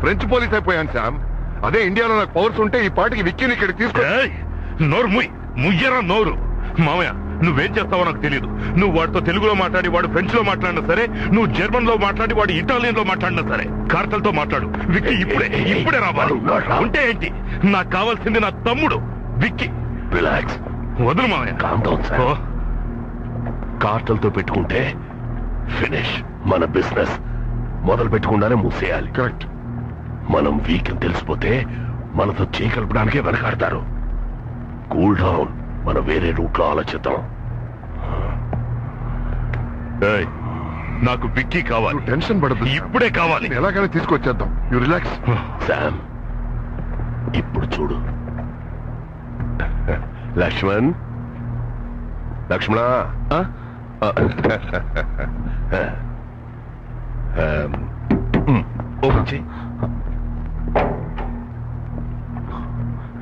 French police అయిపోయాను Sam. అదే ఇండియాలో నాకు పవర్స్ ఉంటే ఈ పాటికి విక్కీని ఇక్కడ తీసుకో. నోరు ముయ్యరా నోరు. మామయ్య నువ్వేం చేస్తావో నాకు తెలియదు. నువ్వు వాడితో తెలుగులో మాట్లాడి వాడు ఫ్రెంచ్ లో మాట్లాడినా సరే, నువ్వు జర్మన్ లో మాట్లాడి వాడు ఇటాలియన్ లో మాట్లాడినా సరే, కార్తలతో మాట్లాడు. విక్కీ ఇప్పుడే రావాలి. ఉంటే ఏంటి, నాకు కావాల్సింది నా తమ్ముడు విక్కీ. రిలాక్స్, వదులు మామయ్య. కార్టల్తో పెట్టుకుంటే ఫినిష్. మన బిజినెస్ మొదలు పెట్టుకుండానే మూసేయాలి. కరెక్ట్. మనం వీక్ అని తెలిసిపోతే మనతో చేయగలపడానికే వెనకాడతారు. కూల్ డౌన్, మనం వేరే రూట్ లో ఆలోచిద్దాం. నాకు విక్కీ కావాలి. టెన్షన్ పడదు, ఇప్పుడే కావాలి. ఎలాగైనా తీసుకొచ్చేద్దాం. You relax. శామ్, ఇప్పుడు చూడు. లక్ష్మణ్, లక్ష్మణ, ఓపెన్ చెయ్యి.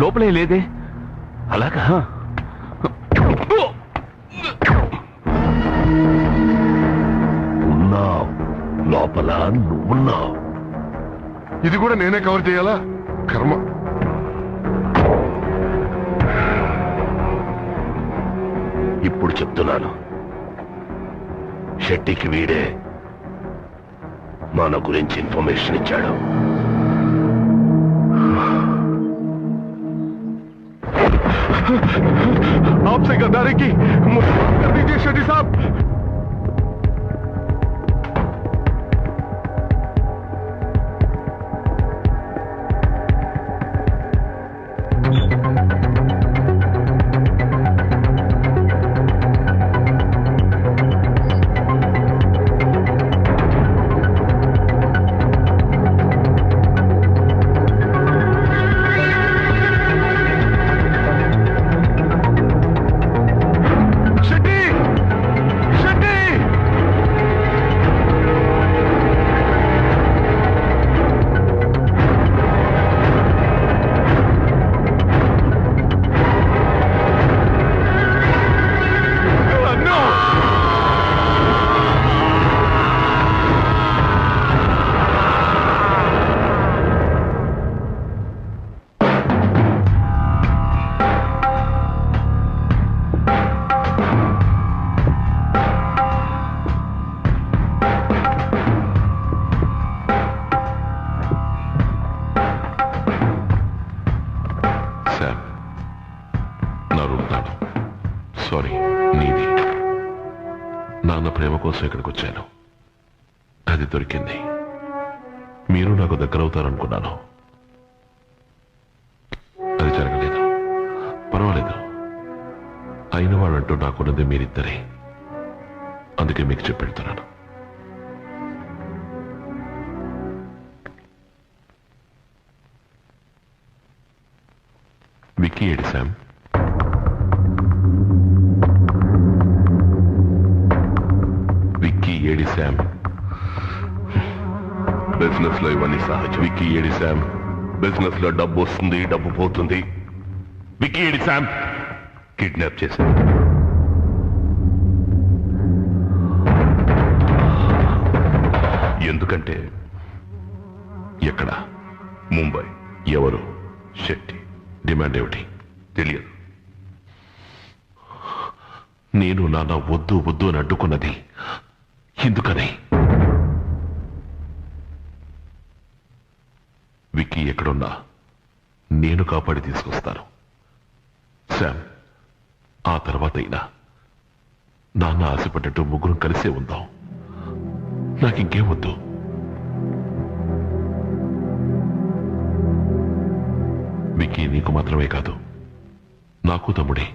లోపలే లేదే. అలాగా? ఉన్నావు లోపల, నువ్వున్నావు. ఇది కూడా నేనే కవర్ చేయాలా? కర్మ. ఇప్పుడు చెప్తున్నాను, షెట్టికి వీడే మన గురించి ఇన్ఫర్మేషన్ ఇచ్చాడు. आपसे गद्दारी की कर दीजिए शेट्टी साहब. సారీ, నీది. నాన్న ప్రేమ కోసం ఇక్కడికి వచ్చాను. అది దొరికింది. మీరు నాకు దగ్గర అవుతారనుకున్నాను. అది జరగలేదు. పర్వాలేదు, అయిన వాళ్ళంటూ నాకున్నది మీరిద్దరే. అందుకే మీకు చెప్పెడుతున్నాను. విక్కీ ఏడి శామ్? విక్కీ ఏడి శామ్? బిజినెస్ లో ఇవన్నీ సహజం. విక్కీ ఏడి శామ్? బిజినెస్ లో డబ్బు వస్తుంది, డబ్బు పోతుంది. విక్కీ ఏడి శామ్? కిడ్నాప్ చేశారు. ఎందుకంటే ఎక్కడ? ముంబై. ఎవరు? శెట్టి. డిమాండ్ ఏమిటి? తెలియదు. నేను నాన్న వద్దు వద్దు అని అడ్డుకున్నది ఎందుకని? విక్కీ ఎక్కడున్నా నేను కాపాడి తీసుకొస్తాను. శామ్, ఆ తర్వాత అయినా నాన్న ఆశపడ్డట్టు ముగ్గురం కలిసే ఉందాం. నాకింకేం వద్దు. విక్కీ నీకు మాత్రమే కాదు, నాకు తమ్ముడే.